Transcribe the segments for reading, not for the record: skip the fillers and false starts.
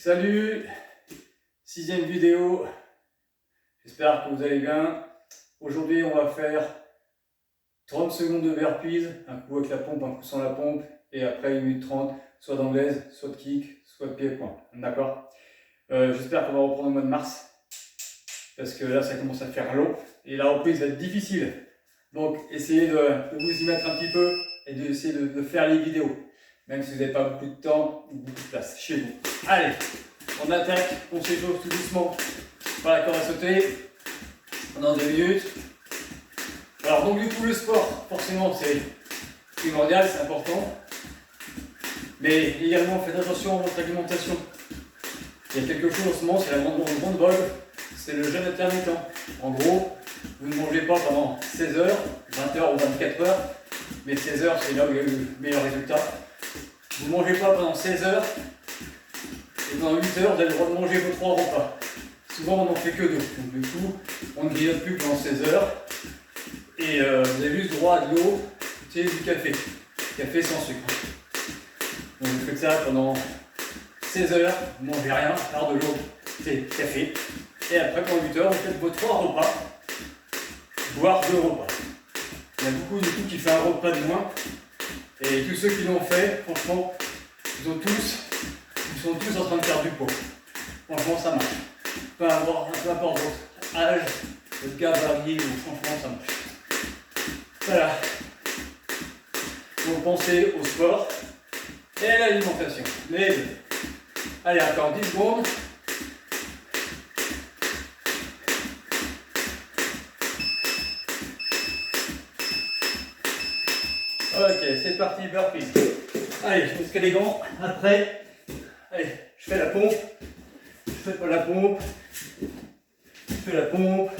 Salut, sixième vidéo, j'espère que vous allez bien. Aujourd'hui on va faire 30 secondes de burpees, un coup avec la pompe, un coup sans la pompe, et après 1 minute 30, soit d'anglaise, soit de kick, soit de pied-point, d'accord. J'espère qu'on va reprendre au mois de mars, parce que là ça commence à faire long, et la reprise va être difficile. Donc essayez de vous y mettre un petit peu, et d'essayer de faire les vidéos, même si vous n'avez pas beaucoup de temps ou beaucoup de place chez vous. Allez, on attaque, on s'échauffe tout doucement par la corde à sauter pendant 2 minutes. Alors donc du coup le sport, forcément c'est primordial, c'est important. Mais également faites attention à votre alimentation. Il y a quelque chose en ce moment, c'est la grande vogue, c'est le jeûne intermittent. En gros, vous ne mangez pas pendant 16 heures, 20 heures ou 24 heures, mais 16 heures c'est là où il y a eu le meilleur résultat. Vous ne mangez pas pendant 16 heures, et dans 8 heures, vous avez le droit de manger vos 3 repas. Souvent, on n'en fait que 2. Donc, du coup, on ne grignote plus pendant 16 heures. Et vous avez juste droit à de l'eau et du café. Café sans sucre. Donc, vous faites ça pendant 16 heures. Vous ne mangez rien, à part de l'eau, c'est café. Et après, pendant 8 heures, vous faites vos 3 repas, voire 2 repas. Il y a beaucoup du coup qui font un repas de moins. Et tous ceux qui l'ont fait, franchement, ils sont tous en train de perdre du poids. Franchement, ça marche. Peu importe votre âge, votre gabarit, franchement, ça marche. Voilà. Donc, pensez au sport et à l'alimentation. Les deux. Allez, encore 10 secondes. Ok, c'est parti, burpees. Allez, je mets les gants. Après, allez, je fais la pompe. Je fais pas la pompe. Je fais la pompe.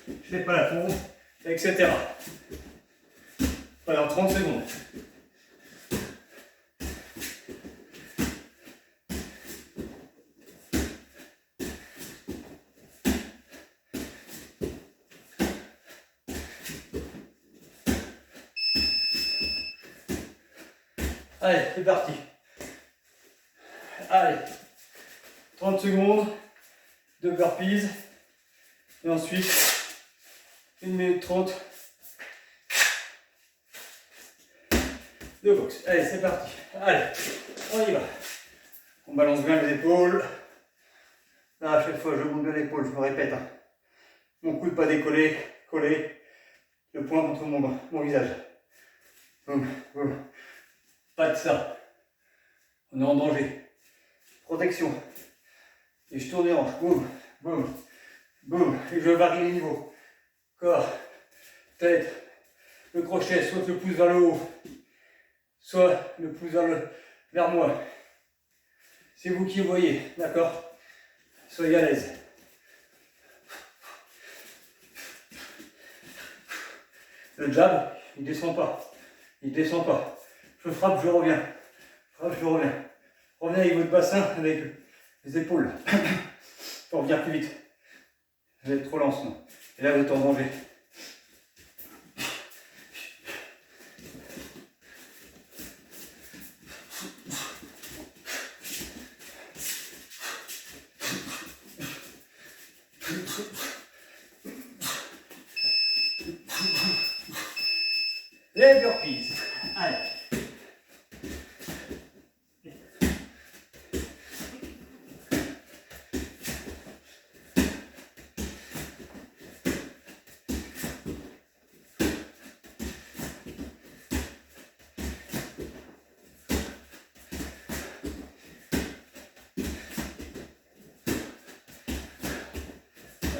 Je fais pas la pompe, etc. Pendant 30 secondes. Allez, c'est parti. Allez, 30 secondes de burpees. Et ensuite, 1 minute 30 de boxe. Allez, c'est parti. Allez, on y va. On balance bien les épaules. Là, à chaque fois, je monte bien l'épaule, je me répète. Mon coude pas décollé, collé. Le poing contre mon visage. Boum, boum. Pas de ça. On est en danger. Protection. Et je tourne les hanches. Boum, boum, boum. Et je varie les niveaux. Corps, tête, le crochet, soit le pouce vers le haut, soit le pouce vers moi. C'est vous qui voyez, d'accord? Soyez à l'aise. Le jab, il descend pas. Il descend pas. Je frappe, je reviens. Frappe, je reviens. Revenez avec votre bassin, avec les épaules. Pour revenir plus vite. Vous êtes trop lent sinon. Et là, vous êtes en danger. Les burpees. Allez.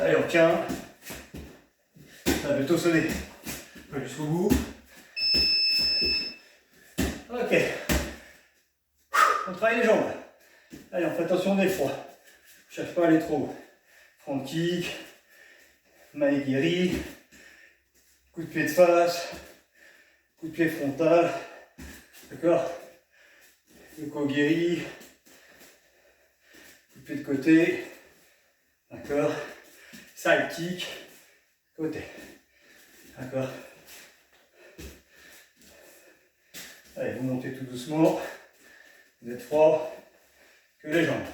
Allez, on tient. Ça va bientôt sonner. Un peu jusqu'au bout. Ok. On travaille les jambes. Allez, on fait attention des fois. Je cherche pas à aller trop haut. Front kick, maegiri, coup de pied de face, coup de pied frontal. D'accord? Le kogiri, coup de pied de côté. D'accord? Side kick, côté. D'accord? Allez, vous montez tout doucement. Vous êtes froid que les jambes.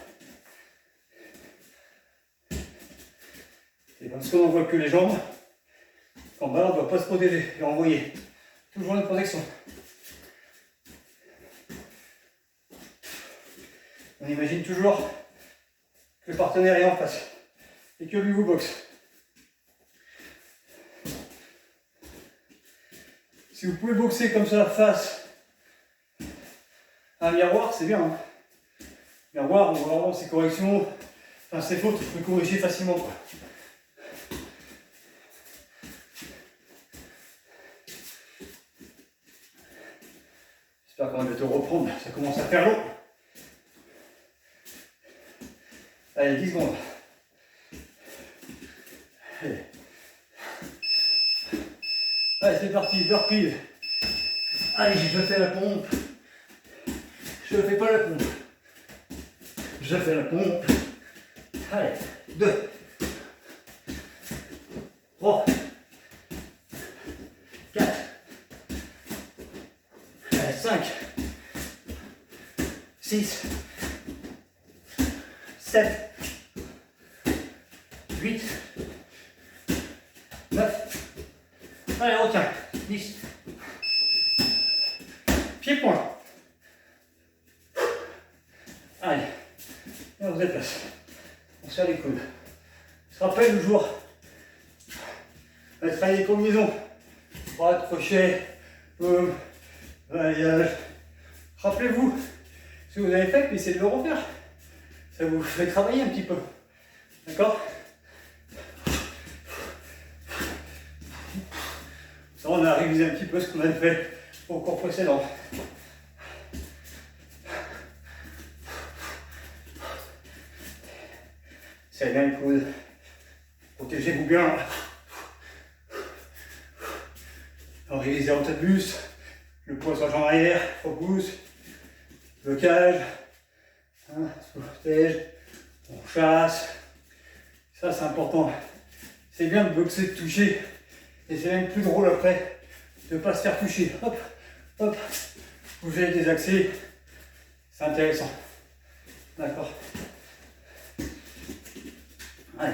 Et parce qu'on n'envoie que les jambes, en bas on ne doit pas se protéger et envoyer toujours une protection. On imagine toujours que le partenaire est en face et que lui vous boxe. Si vous pouvez boxer comme ça face à un miroir, c'est bien. Hein. Miroir, on voit vraiment ses corrections, enfin ses fautes, on peut corriger facilement. Quoi. J'espère qu'on va bientôt reprendre, ça commence à faire long. Allez, 10 secondes. Allez, c'est parti, burpee. Allez, je fais la pompe. Je ne fais pas la pompe. Je fais la pompe. Allez, 2, 3, 4, allez, 5, 6, 7, 8, 9, allez, on tient, 10, pied-point. Allez, et on se déplace. On serre les coudes. On se rappelle toujours, on va travailler les combinaisons. Droite, crochet, paume, balayage. Rappelez-vous ce que vous avez fait, puis essayez de le refaire. Ça vous fait travailler un petit peu. D'accord? Ça, on a révisé un petit peu ce qu'on avait fait au cours précédent. Serrez bien les coudes. Protégez-vous bien. On révise les rentrées de buste. Le poids sur la jambe arrière. Focus. Blocage. On se protège. On chasse. Ça, c'est important. C'est bien de boxer, de toucher. Et c'est même plus drôle après de ne pas se faire toucher. Hop, hop. Bouger avec des accès. C'est intéressant. D'accord. Allez.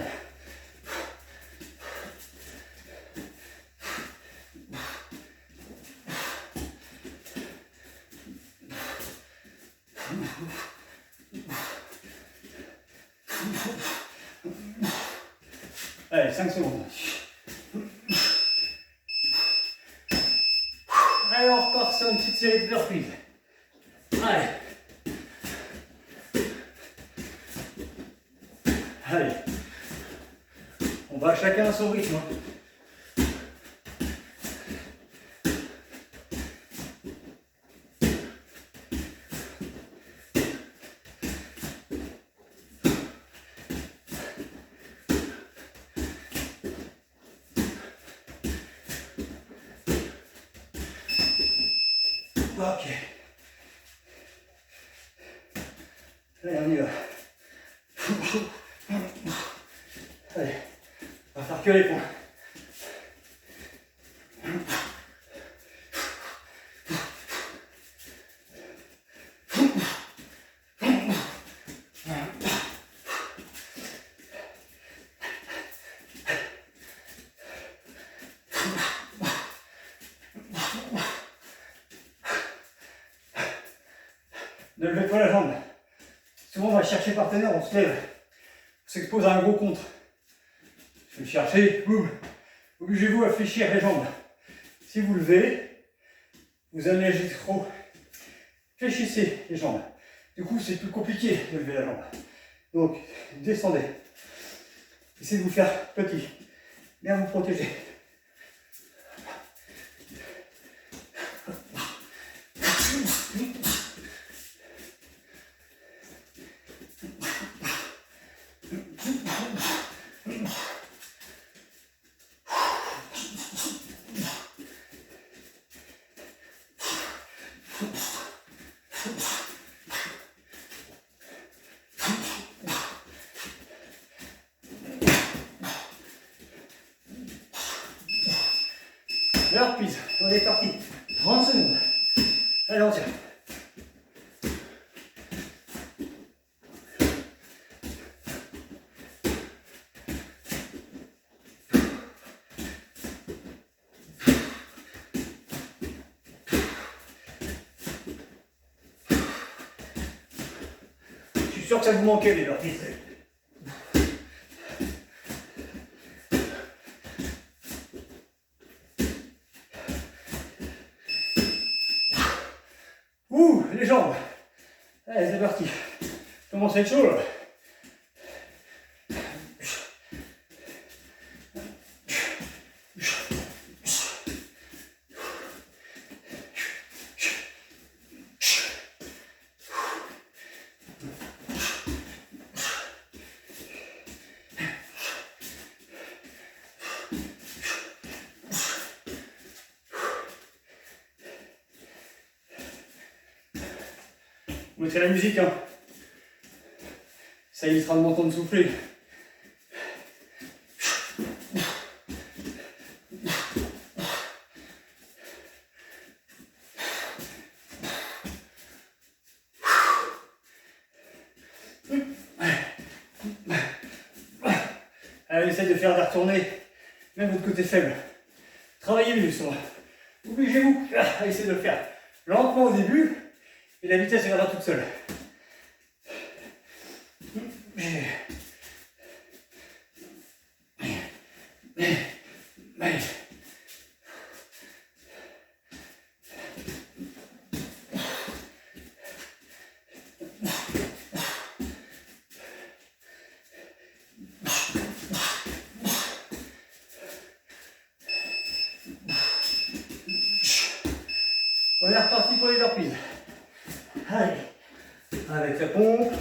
Allez, 5 secondes. Allez, on repart sur une petite série de burpees. Allez. Allez. On va chacun à son rythme. Ok. Allez, on y va. Allez, on va faire que les points. Ne levez pas la jambe. Souvent, on va chercher partenaire, on se lève. On s'expose à un gros contre. Je vais chercher, boum. Obligez-vous à fléchir les jambes. Si vous levez, vous allégez trop. Fléchissez les jambes. Du coup, c'est plus compliqué de lever la jambe. Donc, descendez. Essayez de vous faire petit. Bien vous protéger. Alors, puis, on est parti. 30 secondes. Allez, on tient. suis sûr que ça vous manquait les burpees. Ouh, les jambes. Allez, c'est parti. Commence à être chaud là. Vous mettrez la musique, hein. Ça évitera de m'entendre souffler. Allez, essaye de faire des retournées, même votre côté faible. Travaillez le muscle. Obligez-vous à essayer de le faire lentement au début, et la vitesse viendra toute seule. On est reparti pour les burpees. Allez, avec la pompe,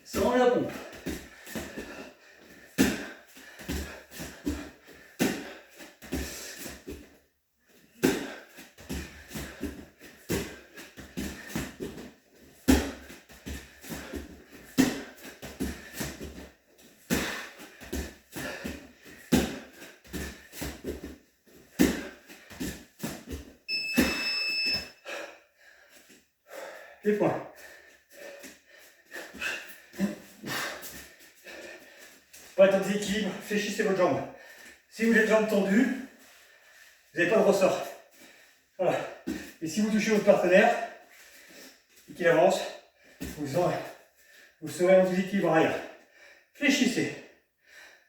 sans la pompe. Les points. Pour être en déséquilibre, fléchissez votre jambe. Si vous avez les jambes tendues, vous n'avez pas de ressort. Voilà. Et si vous touchez votre partenaire et qu'il avance, vous serez en déséquilibre arrière. Fléchissez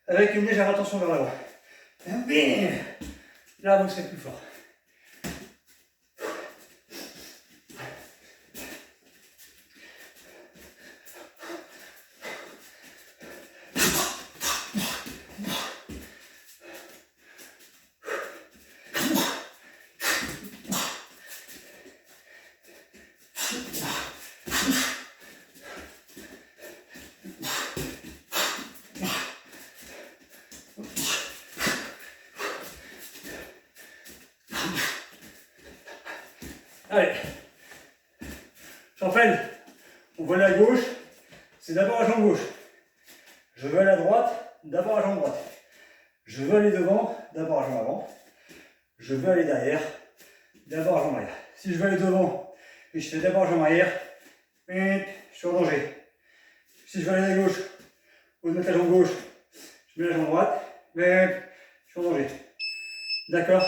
avec une légère attention vers l'avant. Là, vous serez plus fort. Allez, j'entraîne. On veut aller à gauche, c'est d'abord la jambe gauche. Je veux aller à droite, d'abord la jambe droite. Je veux aller devant, d'abord la jambe avant. Je veux aller derrière, d'abord la jambe arrière. Si je veux aller devant et je fais d'abord la jambe arrière, je suis en danger. Si je veux aller à gauche, au lieu de mettre la jambe gauche, je mets la jambe droite, je suis en danger. D'accord?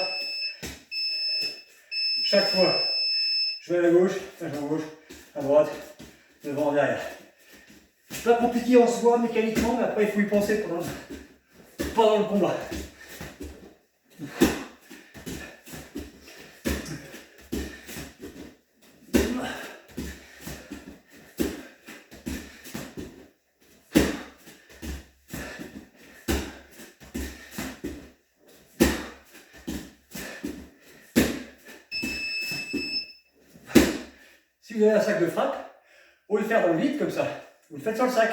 Chaque fois, je vais à la gauche, la jambe gauche, à droite, devant, derrière. C'est pas compliqué en soi mécaniquement, mais après il faut y penser pendant le combat. Si vous avez un sac de frappe, au lieu de le faire dans le vide comme ça, vous le faites sur le sac.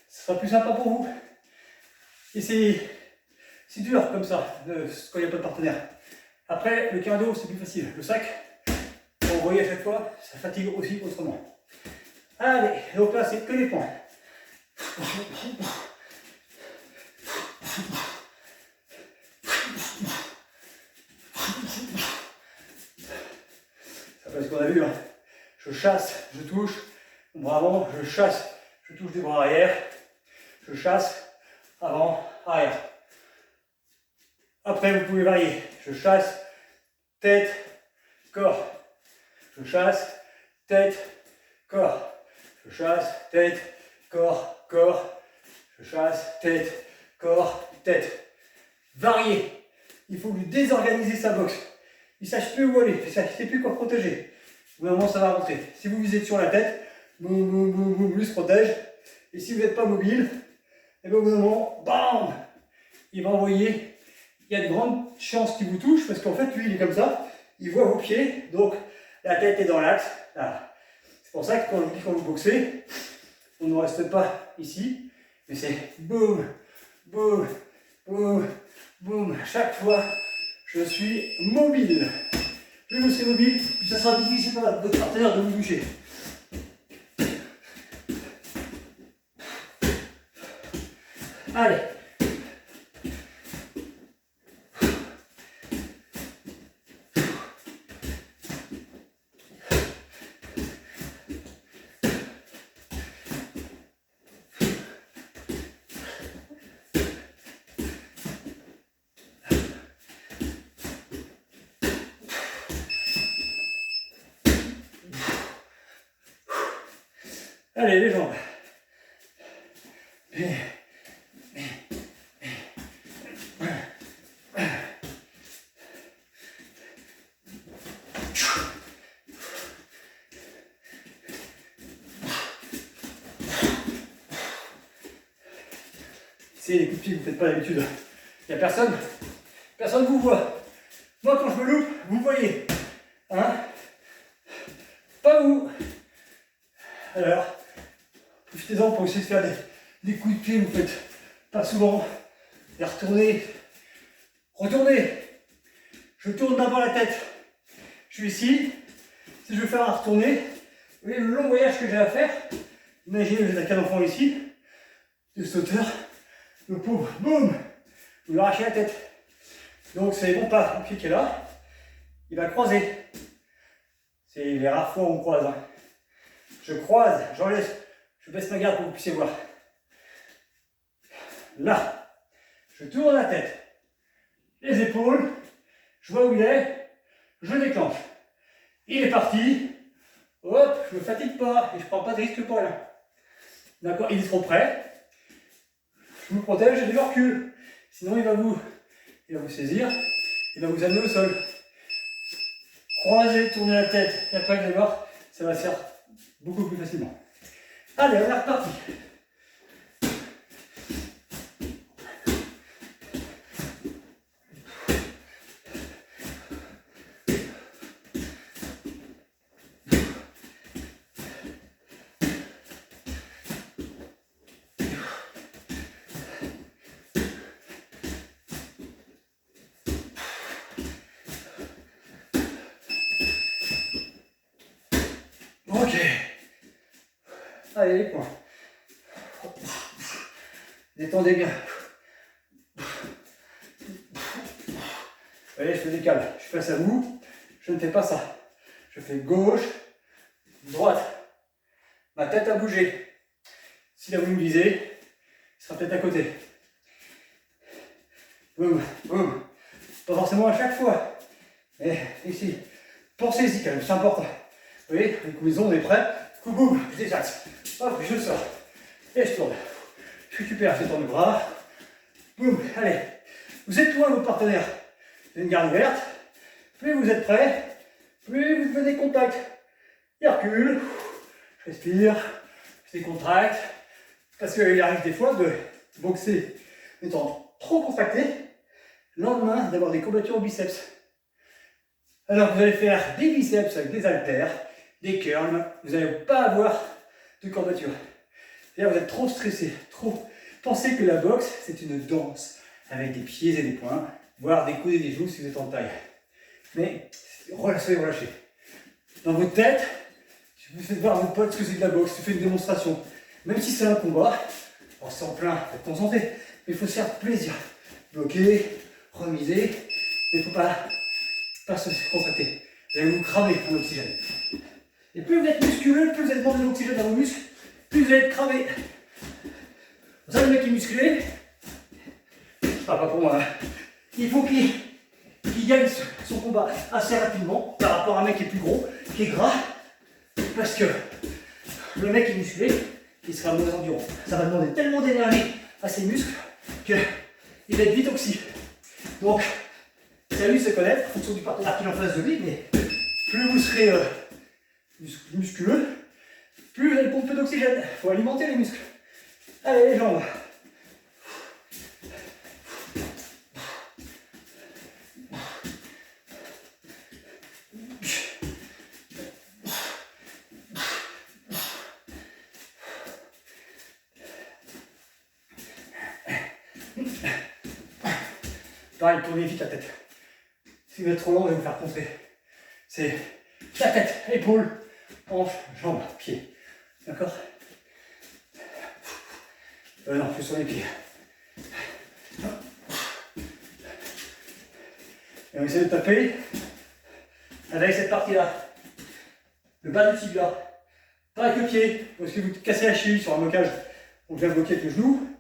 Ce sera plus sympa pour vous. Et c'est dur comme ça, quand il n'y a pas de partenaire. Après, le cardio, c'est plus facile. Le sac, pour envoyer à chaque fois, ça fatigue aussi autrement. Allez, donc là, c'est que les points. Ça fait ce qu'on a vu, hein. Je chasse, je touche, mon bras avant, je chasse, je touche des bras arrière, je chasse, avant, arrière. Après, vous pouvez varier. Je chasse, tête, corps. Je chasse, tête, corps. Je chasse, tête, corps, corps. Je chasse, tête, corps, tête. Varier. Il faut lui désorganiser sa boxe. Il ne sache plus où aller, il ne sait plus quoi protéger. Au bout d'un moment, ça va rentrer. Si vous visez sur la tête, boum, boum, boum, boum, lui se protège. Et si vous n'êtes pas mobile, et bien au bout d'un moment, bam, il va envoyer. Il y a de grandes chances qu'il vous touche parce qu'en fait, lui, il est comme ça. Il voit vos pieds, donc la tête est dans l'axe. C'est pour ça que quand vous boxez, on ne reste pas ici, mais c'est boum, boum, boum, boum. Chaque fois, je suis mobile. Plus vous serez mobile, plus ça sera difficile pour votre partenaire de vous bouger. Allez. Allez, les jambes. C'est les coups de pied que vous ne faites pas d'habitude. Il n'y a personne. Personne ne vous voit. Moi, quand je me loupe, vous me voyez. Hein? Pas vous. Alors, profitez-en pour essayer de faire des coups de pied, vous faites pas souvent. Et retournez. Retournez. Je tourne d'abord la tête. Je suis ici. Si je veux faire un retourner, vous voyez le long voyage que j'ai à faire. Imaginez, vous êtes un enfant ici, de cette hauteur. Le pauvre, boum, vous lui arrachez la tête. Donc c'est bon pas, le pied qui est là, il va croiser. C'est les rares fois où on croise. Hein. Je croise, j'enlève, je baisse ma garde pour que vous puissiez voir. Là, je tourne la tête, les épaules, je vois où il est, je déclenche. Il est parti, hop, je ne me fatigue pas et je ne prends pas de risque pour rien. D'accord, il est trop près. Je vous protège et je recule. Sinon, il va vous saisir, il va vous amener au sol. Croisez, tournez la tête, et après, vous allez voir, ça va se faire beaucoup plus facilement. Allez, on est reparti. Ok. Allez, les points. Détendez bien. Allez, je me décale. Je suis face à vous. Je ne fais pas ça. Je fais gauche, droite. Ma tête a bougé. Si là vous me visez, il sera peut-être à côté. Boum, boum. Pas forcément à chaque fois. Mais ici, pensez-y quand même, c'est important. Vous voyez, les combinaisons, on est prêt. Boum, je détaxe. Hop, je sors. Et je tourne. Je récupère, je tourne le bras. Boum, allez. Vous êtes loin de votre partenaire. Vous avez une garde ouverte. Plus vous êtes prêt, plus vous devenez contact. Il recule. Je respire. Je décontracte. Parce qu'il arrive des fois de boxer en étant trop contracté. Le lendemain, d'avoir des courbatures au biceps. Alors vous allez faire des biceps avec des haltères, des curls, vous n'allez pas avoir de courbature. C'est-à-dire vous êtes trop stressé, trop. Pensez que la boxe, c'est une danse avec des pieds et des poings, voire des coudes et des genoux si vous êtes en taille. Mais soyez relâchés. Dans votre tête, vous faites voir à vos potes ce que c'est de la boxe, tu fais une démonstration. Même si c'est un combat, bon, c'est en plein, faut être concentré, mais il faut se faire plaisir. Bloquer, remiser, mais il ne faut pas se contracter. Vous allez vous cramer en oxygène. Et plus vous êtes musculeux, plus vous allez demander de l'oxygène à vos muscles, plus vous allez être cramé. Pour ça, le mec qui est musclé, pas pour moi, hein. Il faut qu'il gagne son combat assez rapidement par rapport à un mec qui est plus gros, qui est gras, parce que le mec qui est musclé, il sera moins endurant. Ça va demander tellement d'énergie à ses muscles qu'il va être vite oxy. Donc, c'est à lui de se connaître en fonction du partenaire qu'il en face de lui, mais plus vous serez musculeux, plus vous allez pomper d'oxygène. Il faut alimenter les muscles. Allez, les jambes. Pareil, tournez vite la tête. Si vous êtes trop long, vous allez vous faire contrer. C'est la tête, épaule, hanche, jambes, pieds. D'accord? Non, plus sur les pieds. Et on essaie de taper avec cette partie-là. Le bas du tibia. Pas avec le pied, parce que vous cassez la cheville sur un blocage, on vient bloquer avec le genou.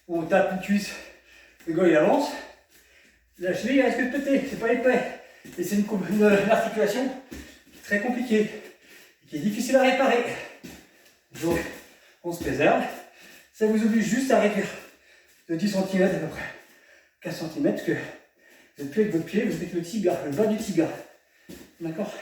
On tape une cuisse, le gars il avance. La cheville elle risque de péter, c'est pas épais. Et c'est une articulation qui est très compliquée, qui est difficile à réparer. Donc, on se préserve. Ça vous oblige juste à réduire de 10 cm à peu près. 15 cm, que vous n'êtes plus avec votre pied, vous êtes avec le tibia, le bas du tibia. D'accord?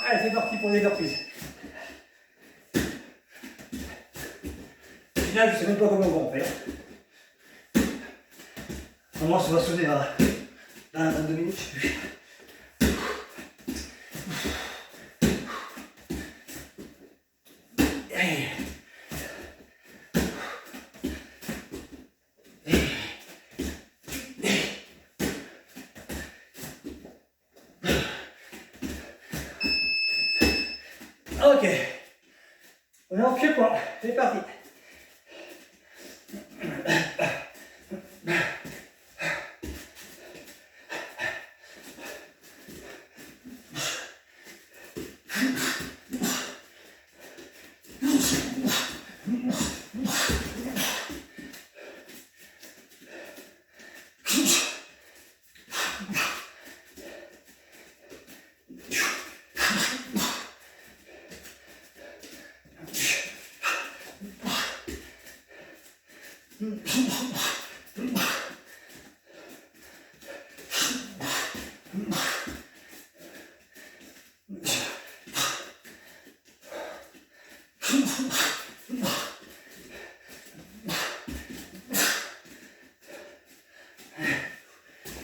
Allez, c'est parti pour les reprises. Au final, je ne sais même pas comment on va en faire. Normalement, ça va sonner à 22 minutes, je sais plus. Ok, on est en pied-point, c'est parti.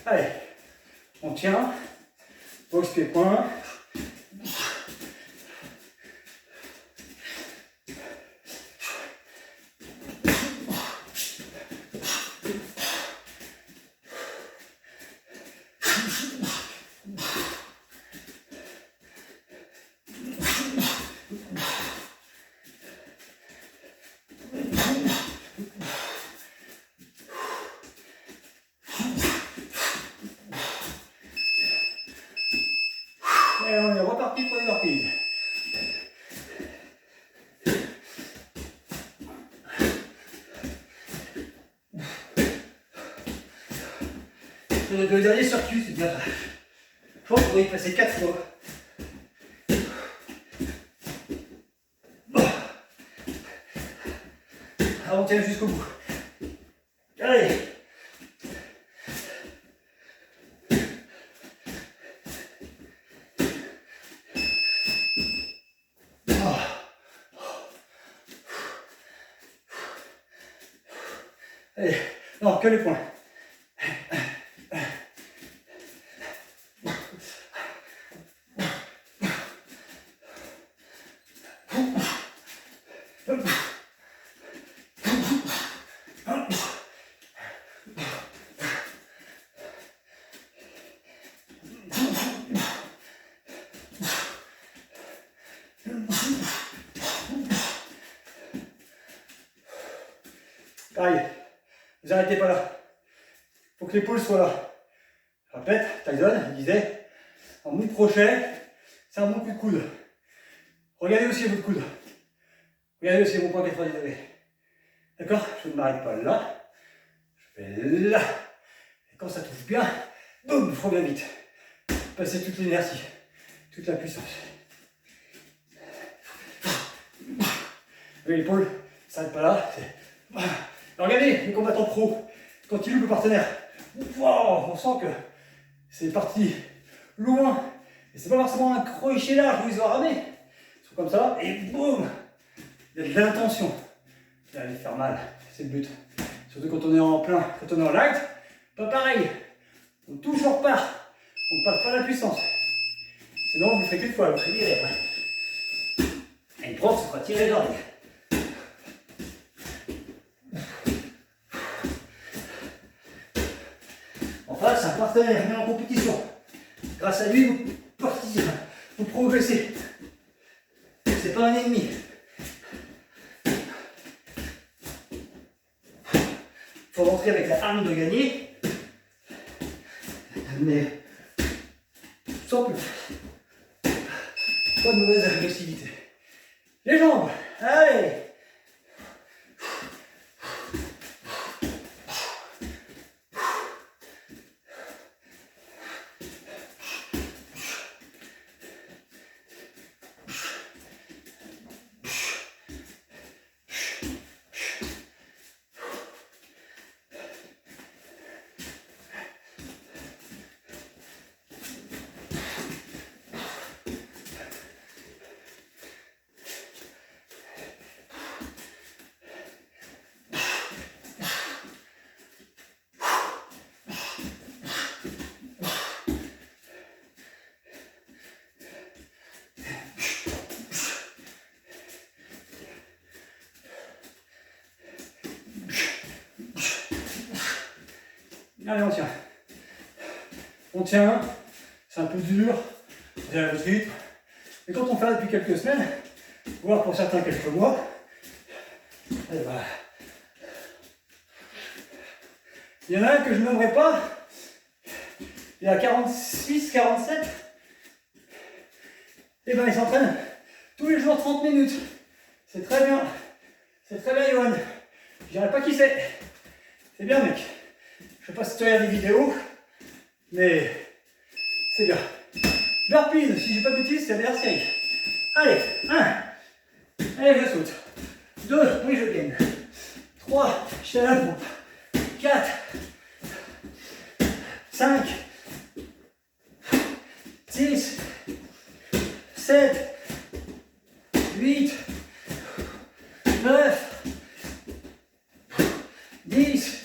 Allez, on tient, boxe pied-point. Et on est reparti pour une reprise. Le dernier circuit, c'est bien ça. Je pense qu'on pourrait y passer 4 fois. Alors on tient jusqu'au bout. Allez. Allez, non, que les points. Pareil, vous arrêtez pas là. Il faut que l'épaule soit là. Je répète, Tyson, il disait, en mouvement crochet, c'est un bon coup de coude. Regardez aussi votre coude. Regardez aussi mon point 90 degrés. D'accord? Je ne m'arrête pas là. Je vais là. Et quand ça touche bien, boum, je reviens vite. Passer toute l'énergie, toute la puissance. L'épaule, ça n'arrête pas là. Alors regardez, les combattants pros, quand ils loupent le partenaire, wow, on sent que c'est parti loin. Et c'est pas forcément un crochet large où ils ont ramé. Ils sont comme ça, et boum, il y a de l'intention. Ça va les faire mal, c'est le but. Surtout quand on est en plein, quand on est en light, pas pareil. On touche, on repart. On ne passe pas la puissance. Sinon, vous ne ferez qu'une fois, vous serez viré après. Et le prof se fera tirer dans l'œil. En face, c'est un partenaire, mais en compétition. Grâce à lui, vous participez, vous progressez. C'est pas un ennemi. Il faut rentrer avec la hargne de gagner. Mais sans plus. Pas de mauvaise agressivité. Les jambes, allez. Allez, on tient. On tient, c'est un peu dur, c'est à votre rythme. Mais quand on fait ça depuis quelques semaines, voire pour certains quelques mois, eh ben, il y en a un que je n'aimerais pas, il a 46, 47, et ben il s'entraîne tous les jours 30 minutes. C'est très bien, Johan. Je dirais pas qui c'est. C'est bien, mec. Je sais pas si tu regardes des vidéos, mais c'est bien. Burpees, si j'ai pas de bêtises, c'est la série. Allez, 1. Allez, je saute. 2, oui, je gagne. 3, je suis à la pompe. 4, 5, 6, 7, 8, 9, 10,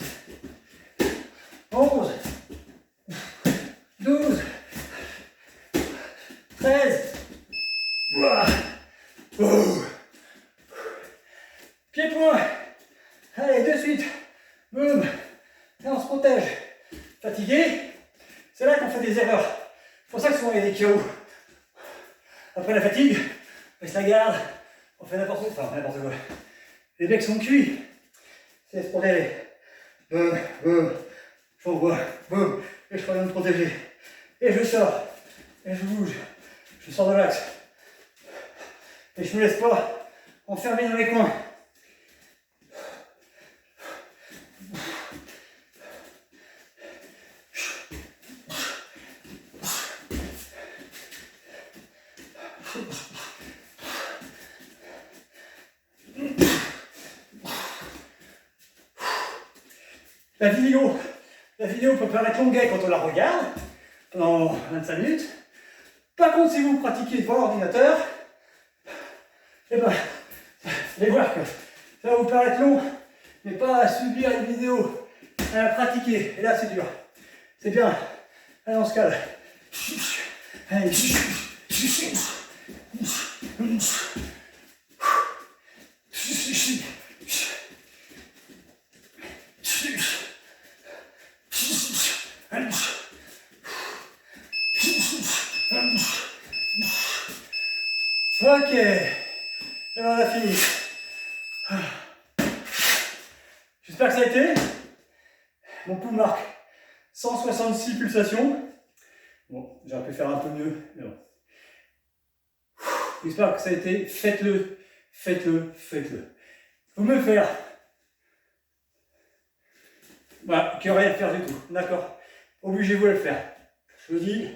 11, 12, 13, pied-point, allez, de suite, boum, et on se protège. Fatigué, c'est là qu'on fait des erreurs. C'est pour ça que souvent il y a des KO. Après la fatigue, on se la garde, on fait n'importe quoi, Les mecs sont cuits, c'est se protéger. Boum, boum. J'envoie, boum, et je reviens me protéger. Et je sors, et je bouge, je sors de l'axe. Et je ne me laisse pas enfermer dans les coins. La vidéo peut paraître longuette quand on la regarde, pendant 25 minutes. Par contre, si vous pratiquez devant l'ordinateur, eh ben, vous allez voir que ça va vous paraître long, mais pas à subir une vidéo, à la pratiquer. Et là, c'est dur. C'est bien. Allez, on se calme. Allez. Ok, et ben on a fini. J'espère que ça a été. Mon pouls marque 166 pulsations. Bon, j'aurais pu faire un peu mieux, mais bon. J'espère que ça a été. Faites-le. faites-le, faites-le. Vous me le faire. Voilà, qu'il n'y a rien à faire du tout. D'accord? Obligez-vous à le faire. Je vous dis,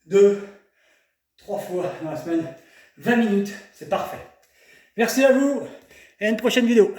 2, 3 fois dans la semaine, 20 minutes, c'est parfait. Merci à vous et à une prochaine vidéo.